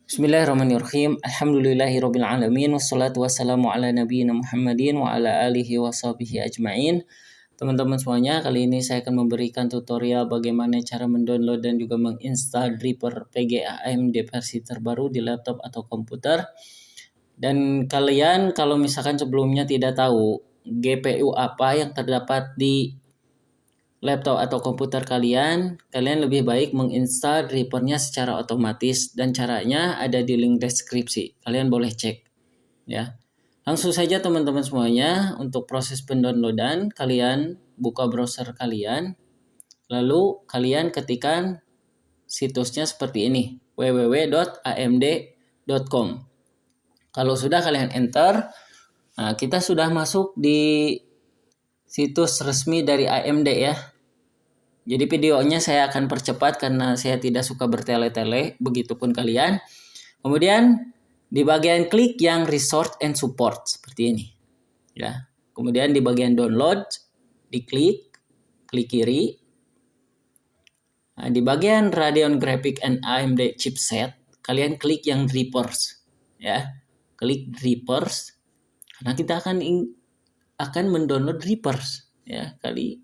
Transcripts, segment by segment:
Bismillahirrahmanirrahim. Alhamdulillahirabbil alamin wassalatu wassalamu ala nabiyyina Muhammadin wa ala alihi washabihi ajmain. Teman-teman semuanya, kali ini saya akan memberikan tutorial bagaimana cara mendownload dan juga menginstal driver PGA AMD versi terbaru di laptop atau komputer. Dan kalian kalau misalkan sebelumnya tidak tahu GPU apa yang terdapat di laptop atau komputer kalian lebih baik menginstal drivernya secara otomatis, dan caranya ada di link deskripsi. Kalian boleh cek ya. Langsung saja teman-teman semuanya, untuk proses pendownloadan kalian buka browser kalian, lalu kalian ketikkan situsnya seperti ini, www.amd.com. Kalau sudah kalian enter, nah kita sudah masuk di situs resmi dari AMD ya. Jadi videonya saya akan percepat karena saya tidak suka bertele-tele, begitupun kalian. Kemudian di bagian klik yang resource and support seperti ini. Ya. Kemudian di bagian download diklik, klik kiri. Nah, di bagian Radeon Graphics and AMD chipset, kalian klik yang drivers. Ya. Klik drivers karena kita akan mendownload drivers ya kali.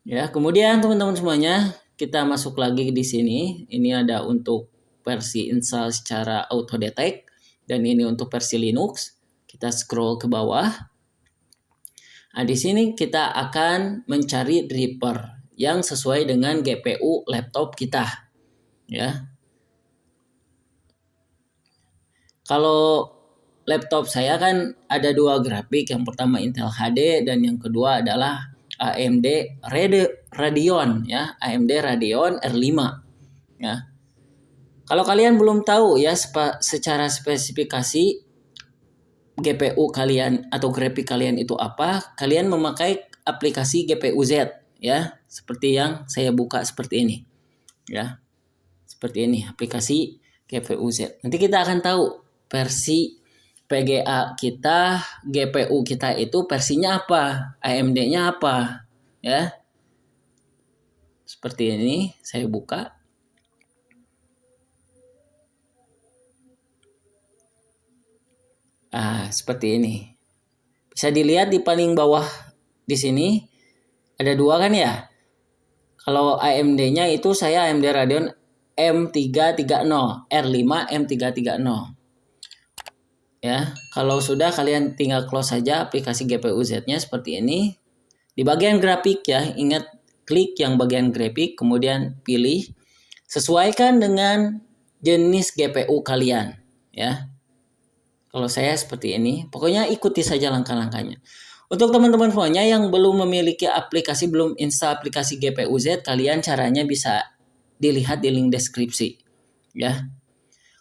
Ya, kemudian teman-teman semuanya, kita masuk lagi di sini. Ini ada untuk versi install secara auto detect, dan ini untuk versi Linux. Kita scroll ke bawah. Nah, di sini kita akan mencari driver yang sesuai dengan GPU laptop kita. Ya. Kalau laptop saya kan ada dua grafik, yang pertama Intel HD dan yang kedua adalah AMD Radeon ya, AMD Radeon R5 ya. Kalau kalian belum tahu ya secara spesifikasi GPU kalian atau grafik kalian itu apa, kalian memakai aplikasi GPU-Z ya, seperti yang saya buka seperti ini ya. Seperti ini aplikasi GPU-Z. Nanti kita akan tahu versi PGA kita, GPU kita itu versinya apa, AMD-nya apa, ya. Seperti ini, saya buka. Seperti ini. Bisa dilihat di paling bawah di sini ada dua kan ya. Kalau AMD-nya itu saya AMD Radeon M330, R5 M330. Ya, kalau sudah kalian tinggal close saja aplikasi GPU-Z-nya seperti ini. Di bagian grafik ya, ingat klik yang bagian grafik, kemudian pilih sesuaikan dengan jenis GPU kalian ya. Kalau saya seperti ini, pokoknya ikuti saja langkah-langkahnya. Untuk teman-teman semuanya yang belum memiliki aplikasi, belum install aplikasi GPU-Z, kalian caranya bisa dilihat di link deskripsi ya.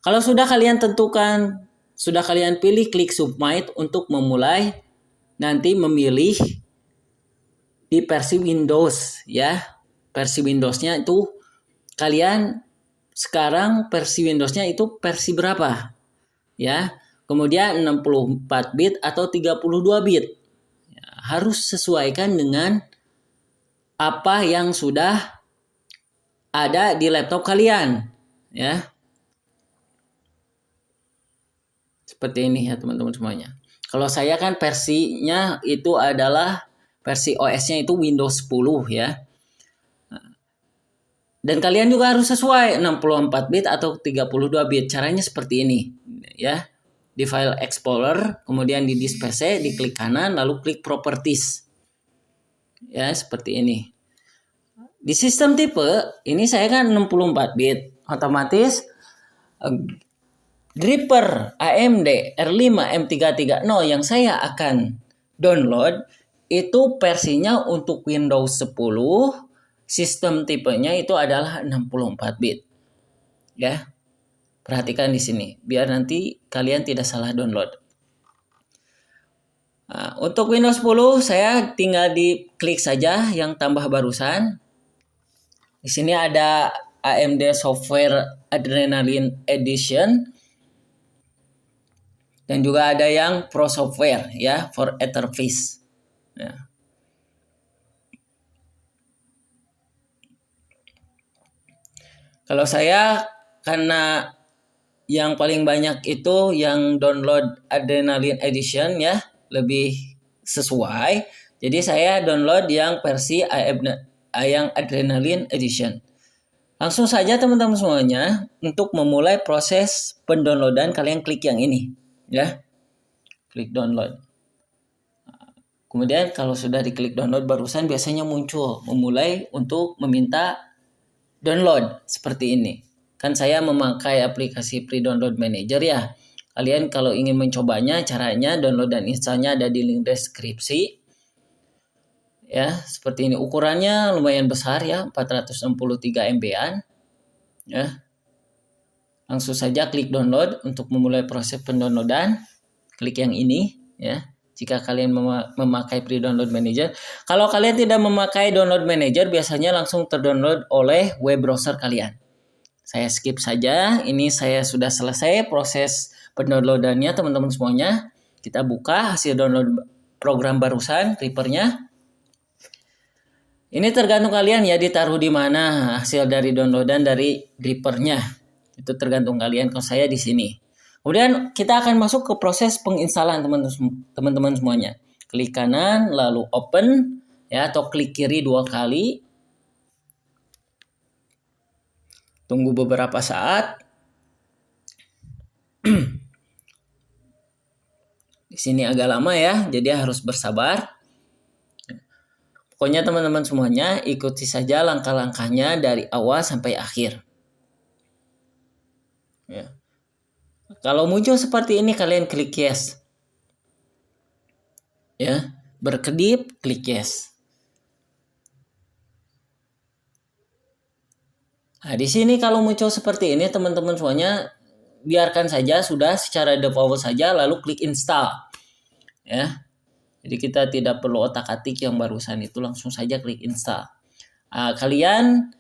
Kalau sudah kalian tentukan, sudah kalian pilih, klik submit untuk memulai nanti memilih di versi Windows ya. Versi Windowsnya itu kalian sekarang versi Windowsnya itu versi berapa ya. Kemudian 64 bit atau 32 bit. Ya, harus sesuaikan dengan apa yang sudah ada di laptop kalian ya. Seperti ini ya teman-teman semuanya. Kalau saya kan versinya itu adalah versi OS-nya itu Windows 10 ya. Dan kalian juga harus sesuai 64 bit atau 32 bit. Caranya seperti ini ya. Di file Explorer, kemudian di disk PC, diklik kanan lalu klik properties. Ya, seperti ini. Di sistem tipe ini saya kan 64 bit. Otomatis driver AMD R5 M330 yang saya akan download itu versinya untuk Windows 10, sistem tipenya itu adalah 64 bit. Ya. Perhatikan di sini biar nanti kalian tidak salah download. Nah, untuk Windows 10 saya tinggal diklik saja yang tambah barusan. Di sini ada AMD Software Adrenaline Edition. Dan juga ada yang Pro Software ya, for Etherfish. Ya. Kalau saya karena yang paling banyak itu yang download Adrenaline Edition ya, lebih sesuai. Jadi saya download yang versi yang Adrenaline Edition. Langsung saja teman-teman semuanya, untuk memulai proses pendownloadan kalian klik yang ini ya. Klik download. Kemudian kalau sudah diklik download barusan biasanya muncul memulai untuk meminta download seperti ini. Kan saya memakai aplikasi pre-download manager ya. Kalian kalau ingin mencobanya, caranya download dan installnya ada di link deskripsi. Ya, seperti ini. Ukurannya lumayan besar ya, 463 MB-an. Ya. Langsung saja klik download untuk memulai proses pendownloadan. Klik yang ini ya. Jika kalian memakai pre-download manager. Kalau kalian tidak memakai download manager, biasanya langsung terdownload oleh web browser kalian. Saya skip saja. Ini saya sudah selesai proses pendownloadannya teman-teman semuanya. Kita buka hasil download program barusan, Reaper-nya. Ini tergantung kalian ya, ditaruh di mana hasil dari downloadan dari Reaper-nya. Itu tergantung kalian. Kalau saya di sini. Kemudian kita akan masuk ke proses penginstalan teman-teman semuanya. Klik kanan lalu open ya, atau klik kiri 2 kali. Tunggu beberapa saat. Di sini agak lama ya, jadi harus bersabar. Pokoknya teman-teman semuanya ikuti saja langkah-langkahnya dari awal sampai akhir. Ya. Kalau muncul seperti ini kalian klik yes. Ya, berkedip klik yes. Nah, di sini kalau muncul seperti ini teman-teman semuanya biarkan saja, sudah secara default saja, lalu klik install. Ya. Jadi kita tidak perlu otak-atik yang barusan itu, langsung saja klik install. Nah, kalian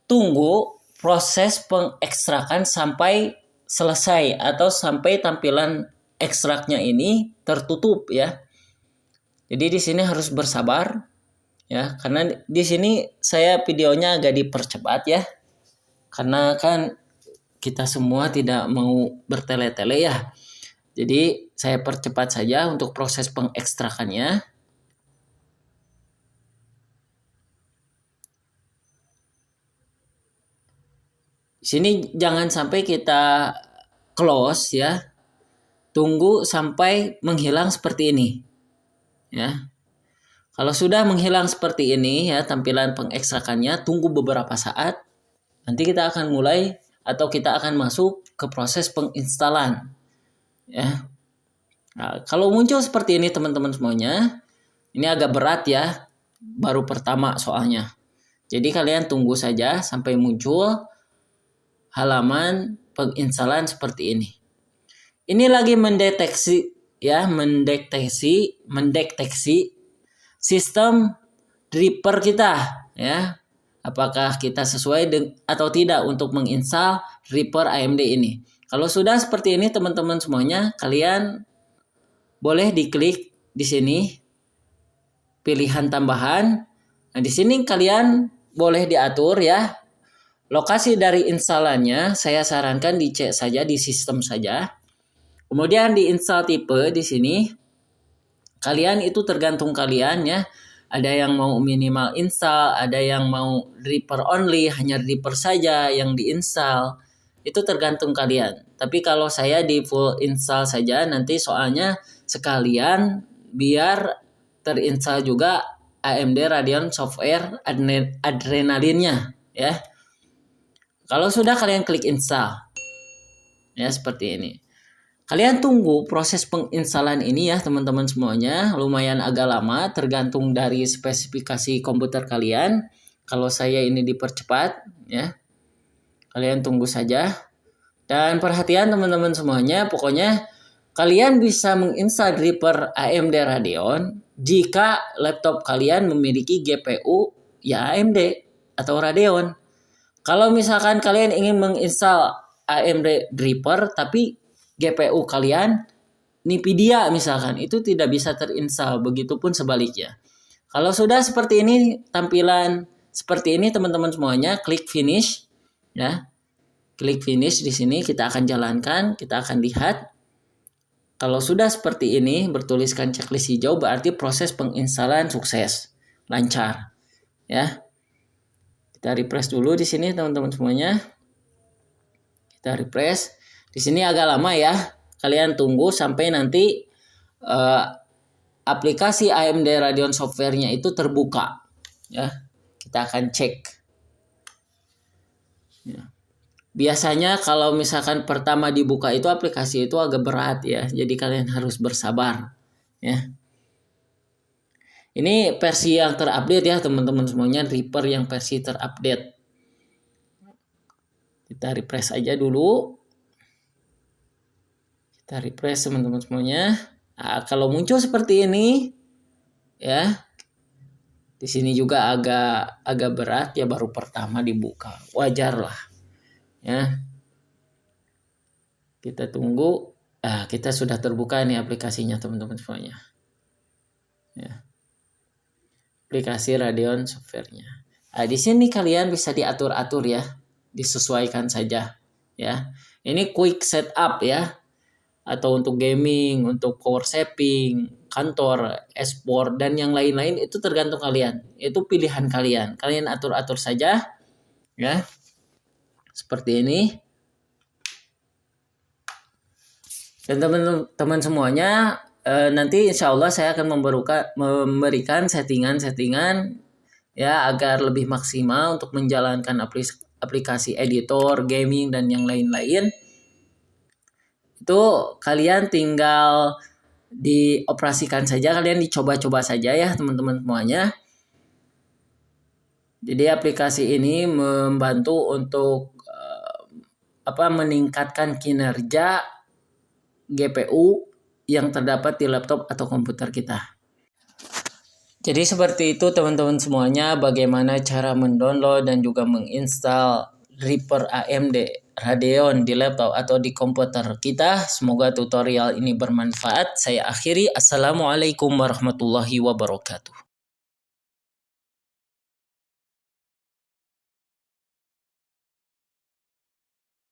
tunggu proses pengekstrakan sampai selesai atau sampai tampilan ekstraknya ini tertutup ya. Jadi di sini harus bersabar ya, karena di sini saya videonya agak dipercepat ya. Karena kan kita semua tidak mau bertele-tele ya. Jadi saya percepat saja untuk proses pengekstrakannya. Di sini jangan sampai kita close ya. Tunggu sampai menghilang seperti ini. Ya. Kalau sudah menghilang seperti ini ya tampilan pengekstrakannya, tunggu beberapa saat. Nanti kita akan mulai atau kita akan masuk ke proses penginstalan. Ya. Nah, kalau muncul seperti ini teman-teman semuanya, ini agak berat ya, baru pertama soalnya. Jadi kalian tunggu saja sampai muncul halaman penginstalan seperti ini. Ini lagi mendeteksi sistem Reaper kita ya. Apakah kita sesuai atau tidak untuk menginstal Reaper AMD ini. Kalau sudah seperti ini teman-teman semuanya, kalian boleh diklik di sini pilihan tambahan. Nah, di sini kalian boleh diatur ya. Lokasi dari instalannya saya sarankan dicek saja di sistem saja. Kemudian di install tipe di sini kalian itu tergantung kalian ya. Ada yang mau minimal install, ada yang mau Reaper only, hanya Reaper saja yang diinstal. Itu tergantung kalian. Tapi kalau saya di full install saja nanti soalnya sekalian biar terinstall juga AMD Radeon Software Adrenaline-nya ya. Kalau sudah kalian klik install. Ya seperti ini. Kalian tunggu proses penginstalan ini ya teman-teman semuanya. Lumayan agak lama tergantung dari spesifikasi komputer kalian. Kalau saya ini dipercepat ya. Kalian tunggu saja. Dan perhatian teman-teman semuanya, pokoknya kalian bisa menginstal Reaper AMD Radeon jika laptop kalian memiliki GPU ya AMD atau Radeon. Kalau misalkan kalian ingin menginstal AMD Reaper tapi GPU kalian Nvidia misalkan, itu tidak bisa terinstall, begitupun sebaliknya. Kalau sudah seperti ini, tampilan seperti ini teman-teman semuanya, klik finish ya. Klik finish di sini, kita akan jalankan, kita akan lihat. Kalau sudah seperti ini bertuliskan checklist hijau berarti proses penginstalan sukses, lancar. Ya. Kita refresh dulu di sini teman-teman semuanya. Kita refresh. Di sini agak lama ya. Kalian tunggu sampai nanti aplikasi AMD Radeon software-nya itu terbuka. Ya. Kita akan cek. Ya. Biasanya kalau misalkan pertama dibuka itu aplikasi itu agak berat ya. Jadi kalian harus bersabar. Ya. Ini versi yang terupdate ya teman-teman semuanya. Reaper yang versi terupdate. Kita refresh aja dulu. Kita refresh teman-teman semuanya. Nah, kalau muncul seperti ini ya. Di sini juga agak berat ya, baru pertama dibuka. Wajar lah. Ya. Kita tunggu. Kita sudah terbuka nih aplikasinya teman-teman semuanya. Ya. Aplikasi Radeon software-nya. Nah, di sini kalian bisa diatur-atur ya. Disesuaikan saja ya. Ini quick setup ya. Atau untuk gaming, untuk power saving, kantor, export, dan yang lain-lain itu tergantung kalian. Itu pilihan kalian. Kalian atur-atur saja. Ya. Seperti ini. Dan teman-teman semuanya, nanti insya Allah saya akan memberikan settingan-settingan ya agar lebih maksimal untuk menjalankan aplikasi editor, gaming, dan yang lain-lain. Itu kalian tinggal dioperasikan saja, kalian dicoba-coba saja ya teman-teman semuanya. Jadi aplikasi ini membantu untuk meningkatkan kinerja GPU yang terdapat di laptop atau komputer kita. Jadi seperti itu teman-teman semuanya, bagaimana cara mendownload dan juga menginstal Reaper AMD Radeon di laptop atau di komputer kita. Semoga tutorial ini bermanfaat. Saya akhiri. Assalamualaikum warahmatullahi wabarakatuh.